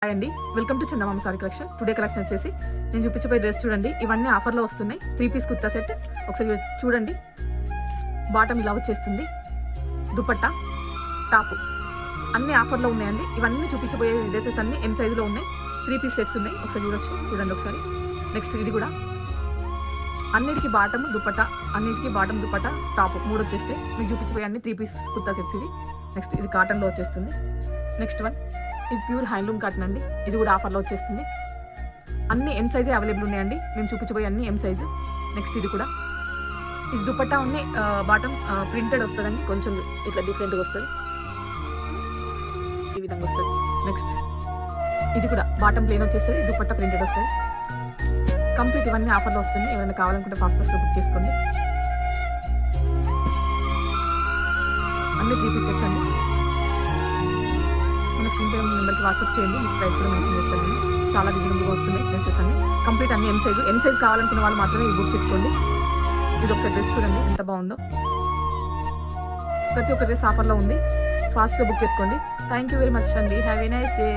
Hi అండి, welcome to Chandamama sorry collection. Today collection వచ్చేసి నేను చూపించబోయే డ్రెస్ చూడండి. ఇవన్నీ ఆఫర్లో వస్తున్నాయి. 3 పీస్ కుర్తా సెట్ ఒకసారి చూడండి. బాటమ్ ఇలా వచ్చేస్తుంది, దుపట్టా, టాప్ అన్ని ఆఫర్లో ఉన్నాయండి. ఇవన్నీ చూపించబోయే డ్రెస్సెస్ అన్ని ఎం సైజులో ఉన్నాయి. 3 పీస్ సెట్స్ ఉన్నాయి, ఒకసారి చూడండి ఒకసారి. నెక్స్ట్ ఇది కూడా అన్నిటికీ బాటమ్ దుపట్టా, టాప్ 3 వచ్చేస్తే మీకు చూపించబోయే అన్ని 3 పీస్ కుర్తా సెట్స్ ఇది. నెక్స్ట్ ఇది కాటన్లో వచ్చేస్తుంది. నెక్స్ట్ వన్ ఇది ప్యూర్ హ్యాండ్లూమ్ కాటన్ అండి. ఇది కూడా ఆఫర్లో వచ్చేస్తుంది. అన్ని ఎం సైజే అవైలబుల్ ఉన్నాయండి. మేము చూపించబోయే అన్ని ఎం సైజు. నెక్స్ట్ ఇది కూడా ఇది దుపట్టా ఉన్నాయి, బాటమ్ ప్రింటెడ్ వస్తుందండి. కొంచెం ఇట్లా డిఫరెంట్గా వస్తుంది, ఈ విధంగా వస్తుంది. నెక్స్ట్ ఇది కూడా బాటమ్ ప్లేన్ వచ్చేస్తుంది, దుపట్టా ప్రింటెడ్ వస్తుంది. కంప్లీట్ ఇవన్నీ ఆఫర్లో వస్తుంది. ఎవరైనా కావాలనుకుంటే ఫాస్ట్ బుక్ చేసుకోండి. అన్ని 3 పీస్ సెట్స్ అండి. మన స్క్రీన్ పై నెంబర్కి వాట్సాప్ చేయండి, మీకు ప్రైస్ కూడా మెన్షన్ చేస్తాను. చాలా రీజనబుల్గా వస్తున్నాయి డ్రెస్సెస్ అన్ని. కంప్లీట్ అన్ని ఎం సైజ్ కావాలనుకున్న వాళ్ళు మాత్రమే ఇది బుక్ చేసుకోండి. ఇది ఒకసారి డ్రెస్ చూడండి ఎంత బాగుందో. ప్రతి ఒక్క డ్రెస్ ఆఫర్లో ఉంది, ఫాస్ట్గా బుక్ చేసుకోండి. థ్యాంక్ యూ వెరీ మచ్ అండి. Have a nice day.